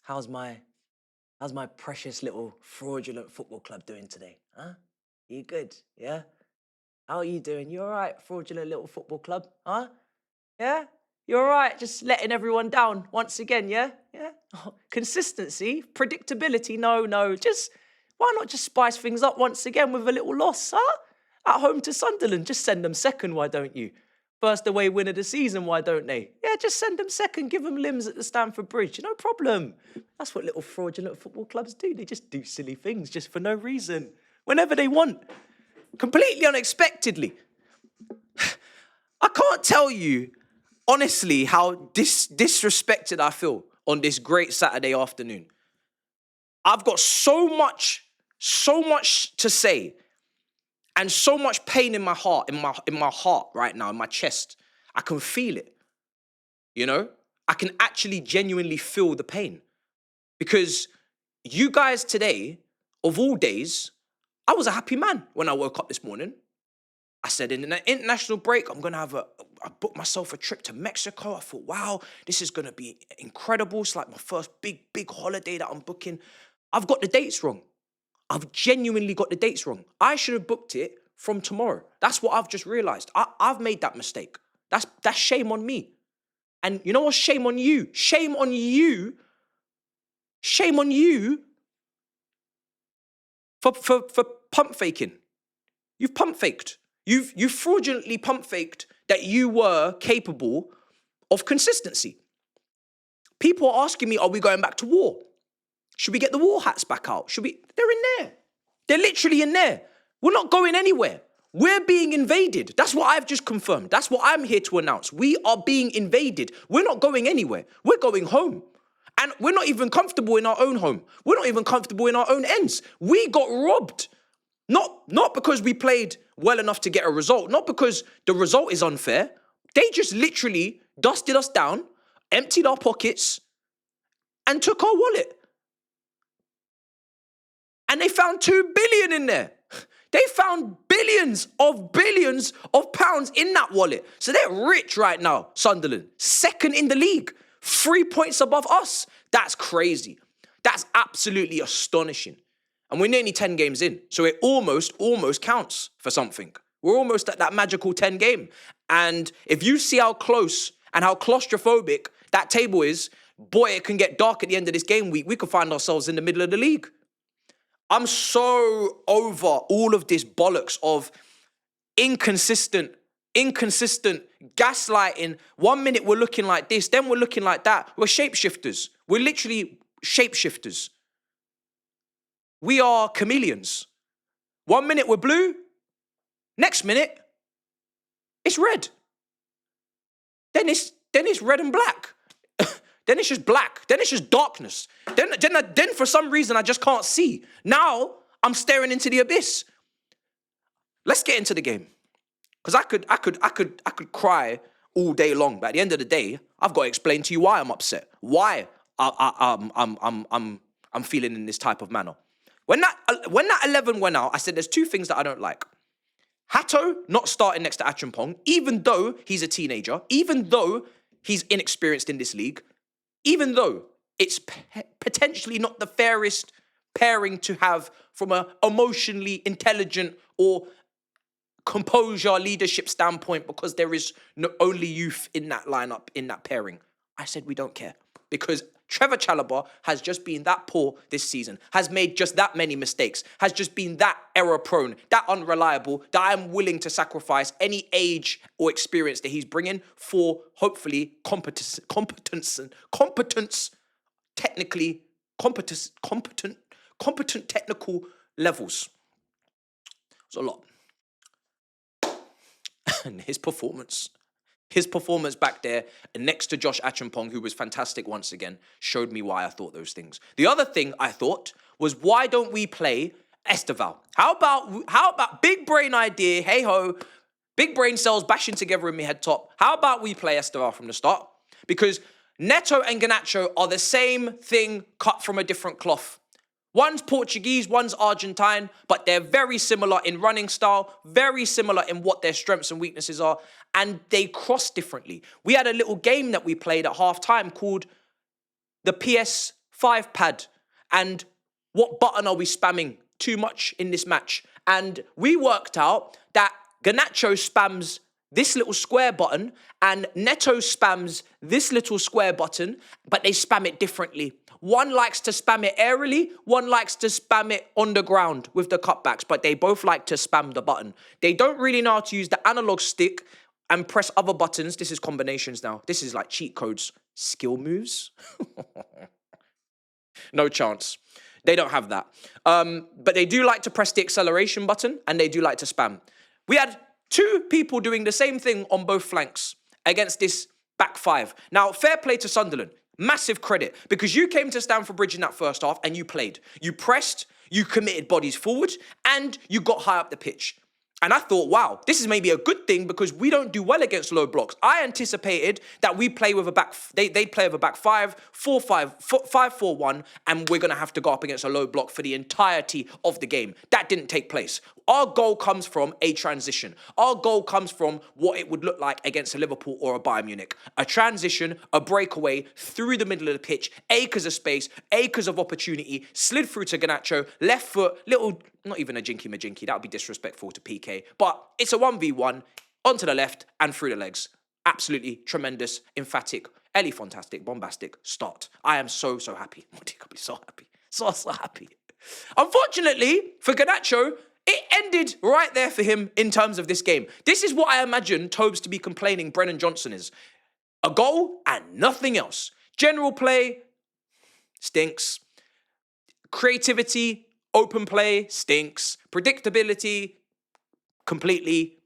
How's my precious little fraudulent football club doing today? Huh? You good? Yeah? How are you doing? You all right, fraudulent little football club? Huh? Yeah? You all right? Just letting everyone down once again, yeah? Yeah? Consistency, predictability, no. Just, why not just spice things up once again with a little loss, huh? At home to Sunderland, just send them second, why don't you? First away win of the season, why don't they? Yeah, just send them second, give them limbs at the Stamford Bridge, no problem. That's what little fraudulent football clubs do. They just do silly things just for no reason, whenever they want, completely unexpectedly. I can't tell you, honestly, how disrespected I feel on this great Saturday afternoon. I've got so much to say, and so much pain in my heart, in my heart right now, in my chest. I can feel it, you know? I can actually genuinely feel the pain. Because you guys today, of all days, I was a happy man when I woke up this morning. I said, in the international break, I booked myself a trip to Mexico. I thought, wow, this is going to be incredible. It's like my first big holiday that I'm booking. I've got the dates wrong. I've genuinely got the dates wrong. I should have booked it from tomorrow. That's what I've just realized. I've made that mistake. That's shame on me. And you know what? Shame on you. Shame on you. Shame on you for pump faking. You've pump faked. You've fraudulently pump faked that you were capable of consistency. People are asking me, are we going back to war? Should we get the war hats back out? They're in there. They're literally in there. We're not going anywhere. We're being invaded. That's what I've just confirmed. That's what I'm here to announce. We are being invaded. We're not going anywhere. We're going home. And we're not even comfortable in our own home. We're not even comfortable in our own ends. We got robbed. Not because we played well enough to get a result. Not because the result is unfair. They just literally dusted us down, emptied our pockets, and took our wallet. And they found 2 billion in there. They found billions of pounds in that wallet. So they're rich right now, Sunderland. Second in the league. 3 points above us. That's crazy. That's absolutely astonishing. And we're nearly 10 games in. So it almost counts for something. We're almost at that magical 10 game. And if you see how close and how claustrophobic that table is, boy, it can get dark at the end of this game week. We could find ourselves in the middle of the league. I'm so over all of this bollocks of inconsistent gaslighting. 1 minute we're looking like this, then we're looking like that. We're shapeshifters. We're literally shapeshifters. We are chameleons. 1 minute we're blue, next minute it's red. Then it's red and black. Then it's just black. Then it's just darkness. Then for some reason I just can't see. Now I'm staring into the abyss. Let's get into the game, because I could cry all day long, but at the end of the day, I've got to explain to you why I'm upset, why I'm feeling in this type of manner. When that 11 went out, I said there's two things that I don't like. Hato not starting next to Acheampong, even though he's a teenager, even though he's inexperienced in this league, even though it's potentially not the fairest pairing to have from an emotionally intelligent or composure leadership standpoint, because there is only youth in that lineup, in that pairing. I said we don't care, because Trevor Chalobah has just been that poor this season, has made just that many mistakes, has just been that error-prone, that unreliable, that I'm willing to sacrifice any age or experience that he's bringing for, hopefully, competent technical levels. It's a lot. And his performance back there next to Josh Acheampong, who was fantastic once again, showed me why I thought those things. The other thing I thought was, why don't we play Estevao? How about big brain idea, hey ho, big brain cells bashing together in my head top. How about we play Estevao from the start? Because Neto and Garnacho are the same thing cut from a different cloth. One's Portuguese, one's Argentine, but they're very similar in running style, very similar in what their strengths and weaknesses are, and they cross differently. We had a little game that we played at halftime called the PS 5 pad and what button are we spamming too much in this match? And we worked out that Garnacho spams this little square button and Neto spams this little square button, but they spam it differently. One likes to spam it aerially, one likes to spam it on the ground with the cutbacks, but they both like to spam the button. They don't really know how to use the analog stick and press other buttons. This is combinations now. This is like cheat codes. Skill moves? No chance. They don't have that. But they do like to press the acceleration button and they do like to spam. We had 2 people doing the same thing on both flanks against this back 5. Now, fair play to Sunderland. Massive credit, because you came to Stamford Bridge in that first half and you played. You pressed, you committed bodies forward, and you got high up the pitch. And I thought, wow, this is maybe a good thing because we don't do well against low blocks. I anticipated that we play with a back, they'd play with a back 5, 4-5, 5-4-1, and we're going to have to go up against a low block for the entirety of the game. That didn't take place. Our goal comes from a transition. Our goal comes from what it would look like against a Liverpool or a Bayern Munich. A transition, a breakaway through the middle of the pitch, acres of space, acres of opportunity, slid through to Garnacho, left foot, little, not even a jinky-majinky, that would be disrespectful to PK, but it's a 1v1, onto the left and through the legs. Absolutely tremendous, emphatic, fantastic, bombastic start. I am so, so happy. I'll be so happy. So happy. Unfortunately, for Garnacho, it ended right there for him in terms of this game. This is what I imagine Tobes to be complaining Brennan Johnson is. A goal and nothing else. General play, stinks. Creativity, open play, stinks. Predictability, completely,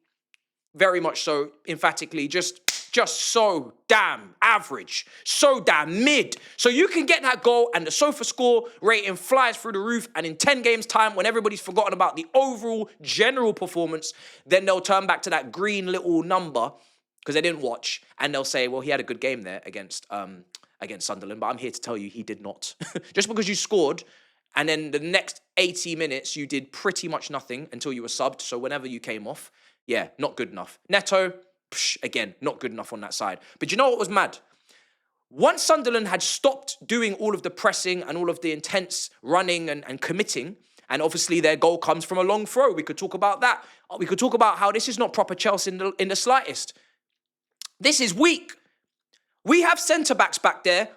very much so, emphatically, just so damn average, so damn mid. So you can get that goal and the sofa score rating flies through the roof, and in 10 games time, when everybody's forgotten about the overall general performance, then they'll turn back to that green little number because they didn't watch, and they'll say, well, he had a good game there against Sunderland, but I'm here to tell you he did not. Just because you scored and then the next 80 minutes you did pretty much nothing until you were subbed, so whenever you came off, yeah, not good enough. Neto, again, not good enough on that side. But you know what was mad? Once Sunderland had stopped doing all of the pressing and all of the intense running and committing, and obviously their goal comes from a long throw. We could talk about that. We could talk about how this is not proper Chelsea in the slightest. This is weak. We have centre-backs back there.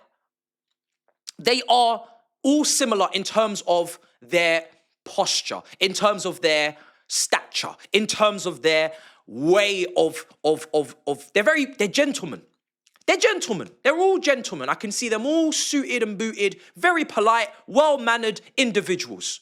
They are all similar in terms of their posture, in terms of their stature, in terms of their way of they're gentlemen. They're gentlemen. They're all gentlemen. I can see them all suited and booted, very polite, well-mannered individuals.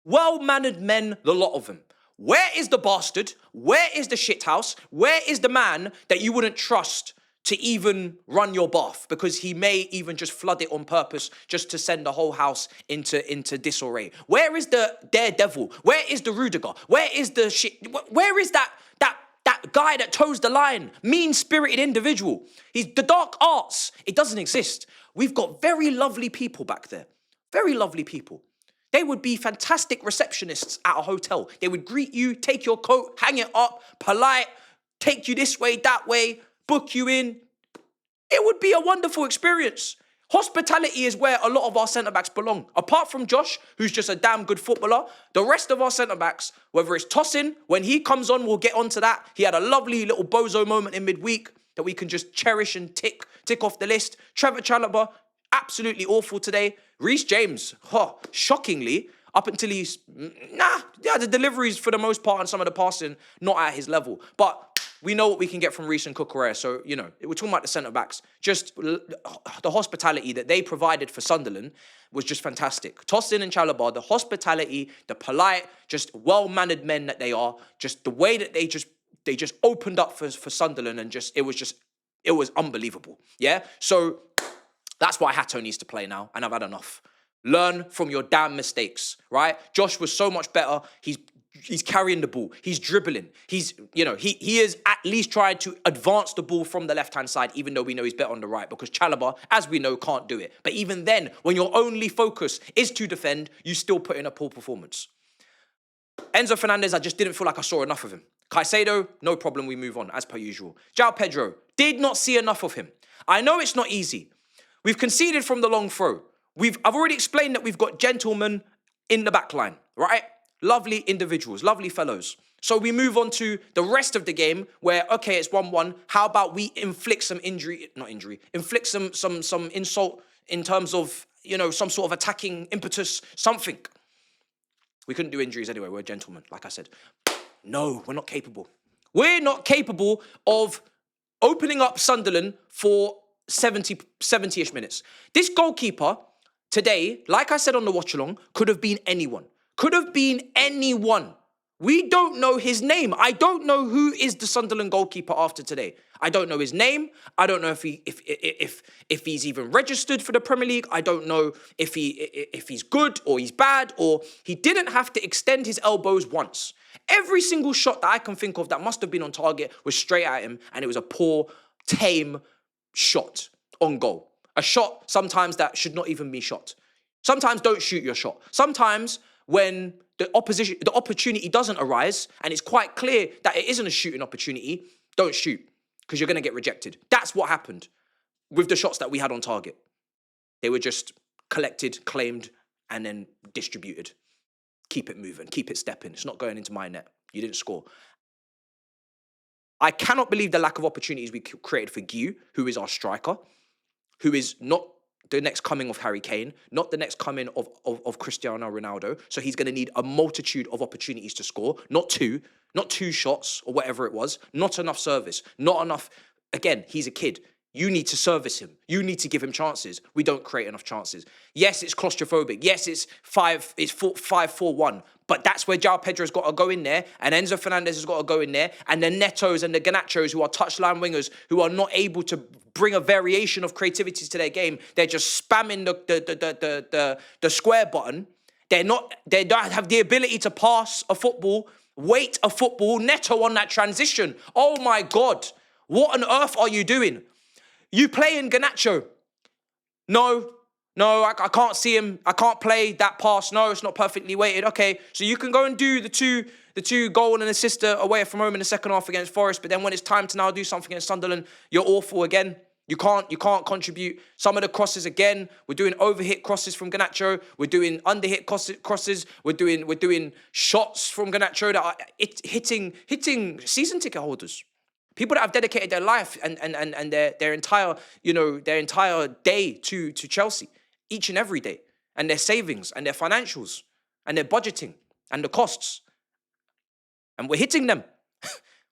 Well-mannered men, the lot of them. Where is the bastard? Where is the shithouse? Where is the man that you wouldn't trust to even run your bath because he may even just flood it on purpose just to send the whole house into disarray? Where is the daredevil? Where is the Rudiger? Where is the shit? Where is that guy that toes the line? Mean-spirited individual. He's the dark arts. It doesn't exist. We've got very lovely people back there. Very lovely people. They would be fantastic receptionists at a hotel. They would greet you, take your coat, hang it up, polite, take you this way, that way, book you in. It would be a wonderful experience. Hospitality is where a lot of our centre-backs belong. Apart from Josh, who's just a damn good footballer, the rest of our centre-backs, whether it's Tosin, when he comes on, we'll get onto that. He had a lovely little bozo moment in midweek that we can just cherish and tick off the list. Trevor Chalobah, absolutely awful today. Reece James, shockingly, up until the deliveries for the most part and some of the passing, not at his level. But we know what we can get from Reece and Cucurella. So, you know, we're talking about the centre-backs. Just the hospitality that they provided for Sunderland was just fantastic. Tosin and Chalobah, the hospitality, the polite, just well-mannered men that they are, just the way that they just opened up for Sunderland and it was unbelievable. Yeah? So that's why Hato needs to play now, and I've had enough. Learn from your damn mistakes, right? Josh was so much better. He's carrying the ball. He's dribbling. He is at least trying to advance the ball from the left-hand side, even though we know he's better on the right, because Chalobah, as we know, can't do it. But even then, when your only focus is to defend, you still put in a poor performance. Enzo Fernandez, I just didn't feel like I saw enough of him. Caicedo, no problem, we move on, as per usual. João Pedro, did not see enough of him. I know it's not easy. We've conceded from the long throw. I've already explained that we've got gentlemen in the back line, right? Lovely individuals, lovely fellows. So we move on to the rest of the game where, okay, it's 1-1. How about we inflict some inflict some insult in terms of, you know, some sort of attacking impetus, something. We couldn't do injuries anyway. We're gentlemen, like I said. No, we're not capable. We're not capable of opening up Sunderland for 70-ish minutes. This goalkeeper today, like I said on the watch-along, could have been anyone. Could have been anyone. We don't know his name. I don't know who is the Sunderland goalkeeper after today. I don't know his name. I don't know if he's even registered for the Premier League. I don't know if he's good or he's bad, or he didn't have to extend his elbows once. Every single shot that I can think of that must have been on target was straight at him, and it was a poor, tame shot on goal. A shot sometimes that should not even be shot. Sometimes don't shoot your shot. Sometimes when the opportunity doesn't arise and it's quite clear that it isn't a shooting opportunity, don't shoot because you're going to get rejected. That's what happened with the shots that we had on target. They were just collected, claimed, and then distributed. Keep it moving, keep it stepping. It's not going into my net. You didn't score. I cannot believe the lack of opportunities we created for Guy, who is our striker, who is not the next coming of Harry Kane, not the next coming of Cristiano Ronaldo. So he's going to need a multitude of opportunities to score, not two shots or whatever it was, not enough service, not enough. Again, he's a kid. You need to service him. You need to give him chances. We don't create enough chances. Yes, it's claustrophobic. Yes, it's 5-4-1. But that's where João Pedro's got to go in there, and Enzo Fernandez has got to go in there, and the Netos and the Garnachos, who are touchline wingers, who are not able to bring a variation of creativity to their game. They're just spamming the square button. They don't have the ability to pass a football, wait a football, Neto on that transition. Oh my God. What on earth are you doing? You playing Garnacho? No, I can't see him. I can't play that pass. No, it's not perfectly weighted. Okay, so you can go and do the two goal and assist away from home in the second half against Forest, but then when it's time to now do something against Sunderland, you're awful again. You can't contribute. Some of the crosses again. We're doing overhit crosses from Garnacho. We're doing underhit crosses. We're doing shots from Garnacho that are hitting season ticket holders. People that have dedicated their life and their entire day to Chelsea, each and every day, and their savings and their financials and their budgeting and the costs. And we're hitting them.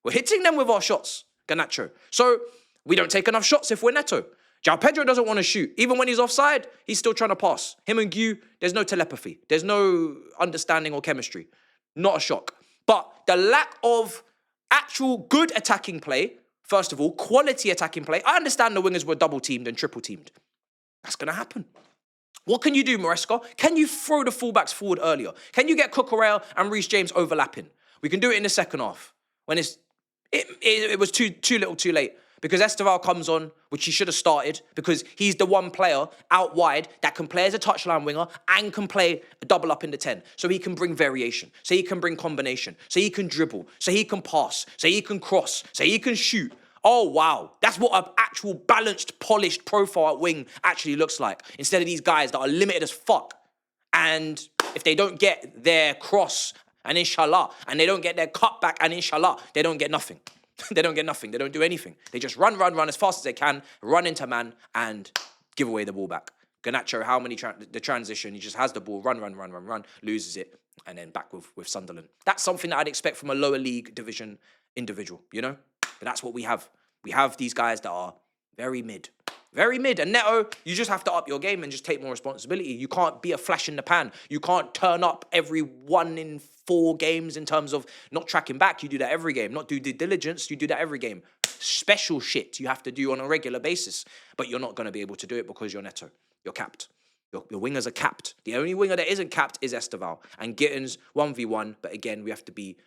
We're hitting them with our shots, Garnacho. So we don't take enough shots if we're Neto. João Pedro doesn't want to shoot. Even when he's offside, he's still trying to pass. Him and Guy, there's no telepathy. There's no understanding or chemistry. Not a shock. But the lack of actual good attacking play, first of all, quality attacking play. I understand the wingers were double-teamed and triple-teamed. That's going to happen. What can you do, Maresca? Can you throw the fullbacks forward earlier? Can you get Cucurella and Reece James overlapping? We can do it in the second half when it was too little too late. Because Estevao comes on, which he should have started, because he's the one player out wide that can play as a touchline winger and can play a double up in the 10. So he can bring variation, so he can bring combination, so he can dribble, so he can pass, so he can cross, so he can shoot. Oh, wow. That's what an actual balanced, polished profile at wing actually looks like. Instead of these guys that are limited as fuck. And if they don't get their cross, and inshallah, and they don't get their cutback, and inshallah, they don't get nothing. They don't get nothing. They don't do anything. They just run as fast as they can, run into man, and give away the ball back. Garnacho, how many the transition? He just has the ball, run, loses it, and then back with Sunderland. That's something that I'd expect from a lower league division individual, you know? But that's what we have. We have these guys that are very mid. Very mid. And Neto, you just have to up your game and just take more responsibility. You can't be a flash in the pan. You can't turn up every 1 in 4 games in terms of not tracking back. You do that every game. Not do due diligence. You do that every game. Special shit you have to do on a regular basis. But you're not going to be able to do it because you're Neto. You're capped. Your wingers are capped. The only winger that isn't capped is Estevao. And Gittins 1v1. But again, we have to be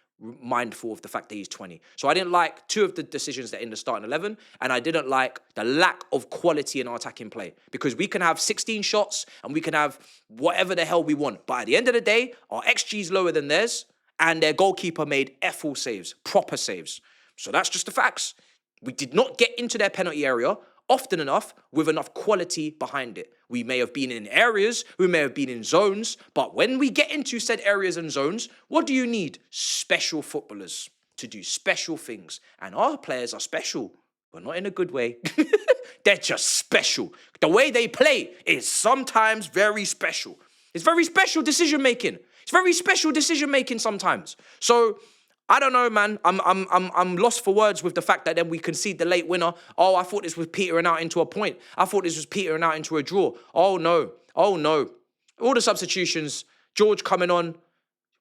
mindful of the fact that he's 20. So I didn't like 2 of the decisions that are in the starting 11, and I didn't like the lack of quality in our attacking play, because we can have 16 shots and we can have whatever the hell we want, but at the end of the day, our XG is lower than theirs, and their goalkeeper made F-all saves, proper saves. So that's just the facts. We did not get into their penalty area often enough with enough quality behind it. We may have been in areas, we may have been in zones, but when we get into said areas and zones, what do you need? Special footballers to do special things. And our players are special, but not in a good way. They're just special. The way they play is sometimes very special. It's very special decision making. It's very special decision making sometimes. So I don't know, man. I'm lost for words with the fact that then we concede the late winner. Oh, I thought this was petering out into a point. I thought this was petering out into a draw. Oh no. Oh no. All the substitutions. George coming on.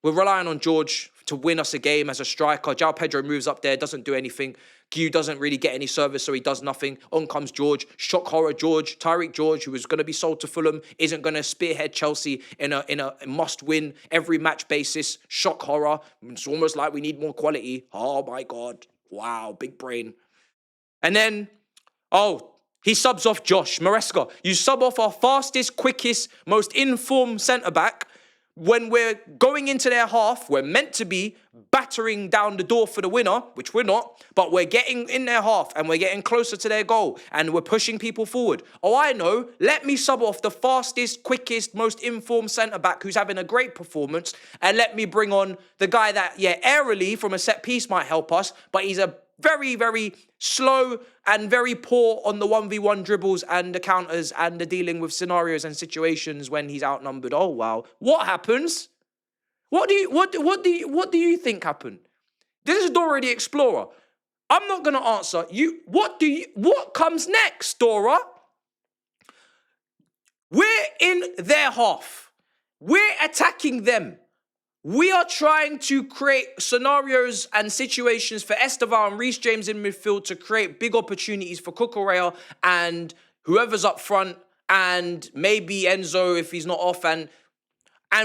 We're relying on George to win us a game as a striker. João Pedro moves up there, doesn't do anything. Gue doesn't really get any service, so he does nothing. On comes George, shock horror George, Tyreek George, who is going to be sold to Fulham, isn't going to spearhead Chelsea in a must-win every match basis. Shock horror. It's almost like we need more quality. Oh my God. Wow, big brain. And then, he subs off Josh Maresca. You sub off our fastest, quickest, most informed centre-back. When we're going into their half, we're meant to be battering down the door for the winner, which we're not, but we're getting in their half and we're getting closer to their goal and we're pushing people forward. Oh, I know. Let me sub off the fastest, quickest, most informed centre-back who's having a great performance, and let me bring on the guy that, airily from a set piece might help us, but he's a very, very slow and very poor on the 1v1 dribbles and the counters and the dealing with scenarios and situations when he's outnumbered. Oh, wow. What happens? What do you think happened? This is Dora the Explorer. I'm not going to answer you. What comes next, Dora? We're in their half. We're attacking them. We are trying to create scenarios and situations for Estevao and Reece James in midfield to create big opportunities for Cucurella and whoever's up front, and maybe Enzo if he's not off, and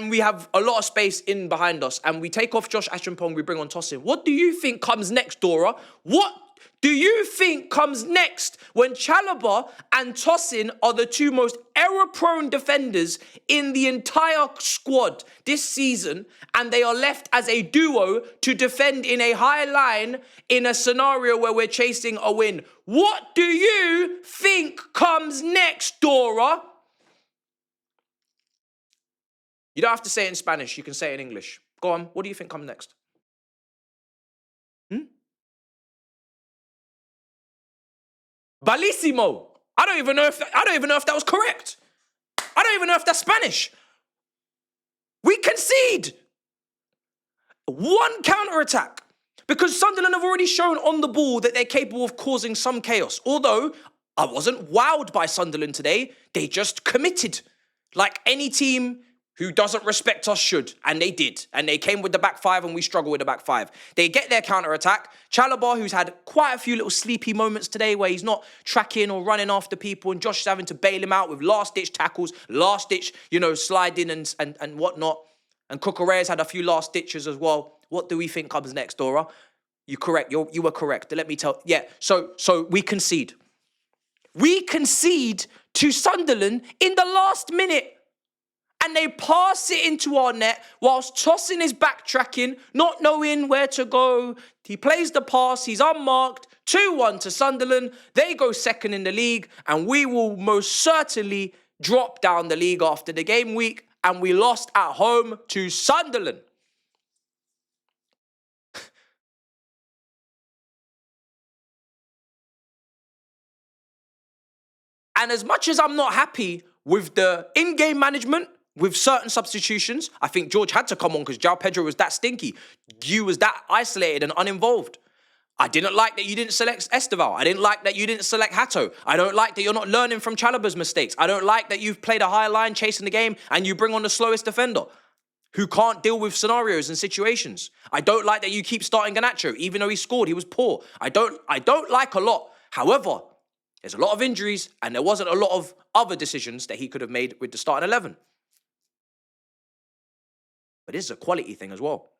we have a lot of space in behind us, and we take off Josh Achampong, we bring on Tosin. What do you think comes next, Dora? What do you think comes next when Chalobah and Tosin are the two most error-prone defenders in the entire squad this season, and they are left as a duo to defend in a high line in a scenario where we're chasing a win? What do you think comes next, Dora? You don't have to say it in Spanish. You can say it in English. Go on. What do you think comes next? Bellissimo. I don't even know if that was correct. I don't even know if that's Spanish. We concede. One counter-attack. Because Sunderland have already shown on the ball that they're capable of causing some chaos. Although, I wasn't wowed by Sunderland today. They just committed. Like any team who doesn't respect us should. And they did. And they came with the back five and we struggle with the back five. They get their counter-attack. Chalobah, who's had quite a few little sleepy moments today where he's not tracking or running after people, and Josh is having to bail him out with last-ditch tackles, last-ditch, sliding and whatnot. And Cucurella's had a few last ditches as well. What do we think comes next, Dora? You correct. You were correct. Let me tell. Yeah. So we concede. We concede to Sunderland in the last minute. And they pass it into our net whilst Tosin is backtracking, not knowing where to go. He plays the pass. He's unmarked. 2-1 to Sunderland. They go second in the league. And we will most certainly drop down the league after the game week. And we lost at home to Sunderland. And as much as I'm not happy with the in-game management, with certain substitutions, I think George had to come on because João Pedro was that stinky. Gue was that isolated and uninvolved. I didn't like that you didn't select Estevao. I didn't like that you didn't select Hato. I don't like that you're not learning from Chalobah's mistakes. I don't like that you've played a high line chasing the game and you bring on the slowest defender who can't deal with scenarios and situations. I don't like that you keep starting Garnacho, even though he scored, he was poor. I don't like a lot. However, there's a lot of injuries and there wasn't a lot of other decisions that he could have made with the starting 11. But this is a quality thing as well.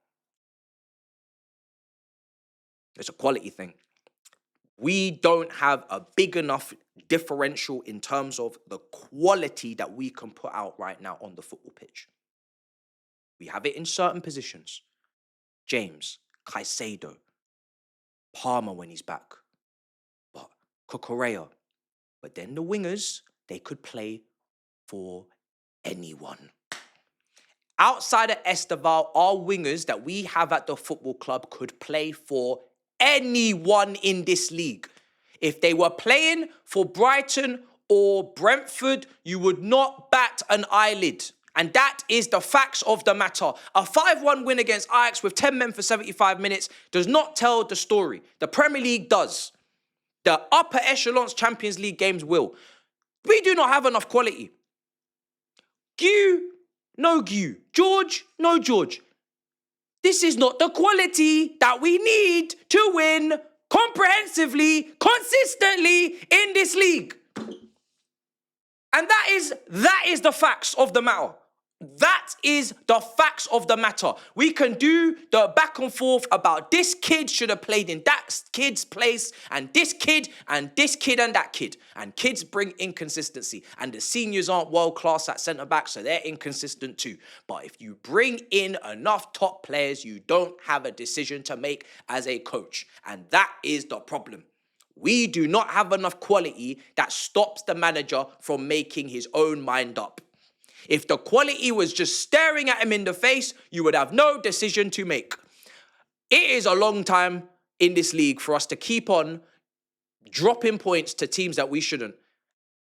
It's a quality thing. We don't have a big enough differential in terms of the quality that we can put out right now on the football pitch. We have it in certain positions. James, Caicedo, Palmer when he's back, but Cucurella. But then the wingers, they could play for anyone. Outside of Estevao, our wingers that we have at the football club could play for anyone in this league. If they were playing for Brighton or Brentford, you would not bat an eyelid. And that is the facts of the matter. A 5-1 win against Ajax with 10 men for 75 minutes does not tell the story. The Premier League does. The upper echelons Champions League games will. We do not have enough quality. No George, no George. This is not the quality that we need to win comprehensively, consistently in this league. And that is the facts of the matter. That is the facts of the matter. We can do the back and forth about this kid should have played in that kid's place, and this kid and this kid and that kid. And kids bring inconsistency. And the seniors aren't world class at centre back, so they're inconsistent too. But if you bring in enough top players, you don't have a decision to make as a coach. And that is the problem. We do not have enough quality that stops the manager from making his own mind up. If the quality was just staring at him in the face, you would have no decision to make. It is a long time in this league for us to keep on dropping points to teams that we shouldn't.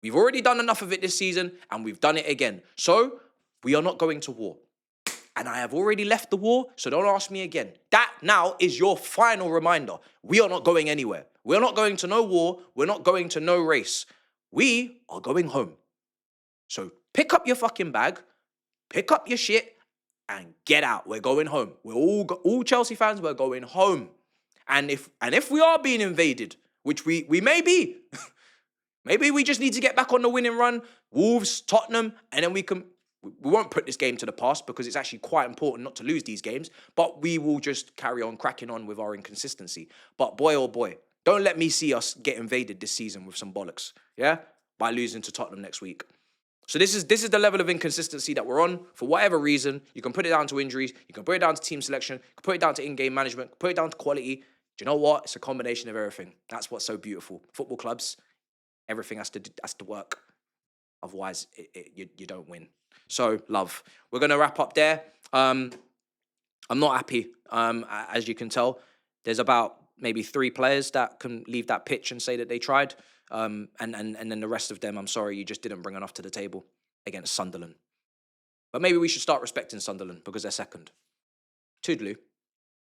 We've already done enough of it this season, and we've done it again. So, we are not going to war. And I have already left the war, so don't ask me again. That now is your final reminder. We are not going anywhere. We're not going to no war. We're not going to no race. We are going home. So pick up your fucking bag, pick up your shit, and get out. We're going home. We're all Chelsea fans, we're going home. And if we are being invaded, which we may be, maybe we just need to get back on the winning run, Wolves, Tottenham, and then we won't put this game to the past because it's actually quite important not to lose these games, but we will just carry on cracking on with our inconsistency. But boy, oh boy, don't let me see us get invaded this season with some bollocks, yeah? By losing to Tottenham next week. So this is the level of inconsistency that we're on for whatever reason. You can put it down to injuries. You can put it down to team selection. You can put it down to in-game management. Put it down to quality. Do you know what? It's a combination of everything. That's what's so beautiful. Football clubs, everything has to work. Otherwise, you don't win. So, love. We're going to wrap up there. I'm not happy. As you can tell, there's about maybe 3 players that can leave that pitch and say that they tried. And then the rest of them, I'm sorry, you just didn't bring enough to the table against Sunderland. But maybe we should start respecting Sunderland because they're second. Toodaloo.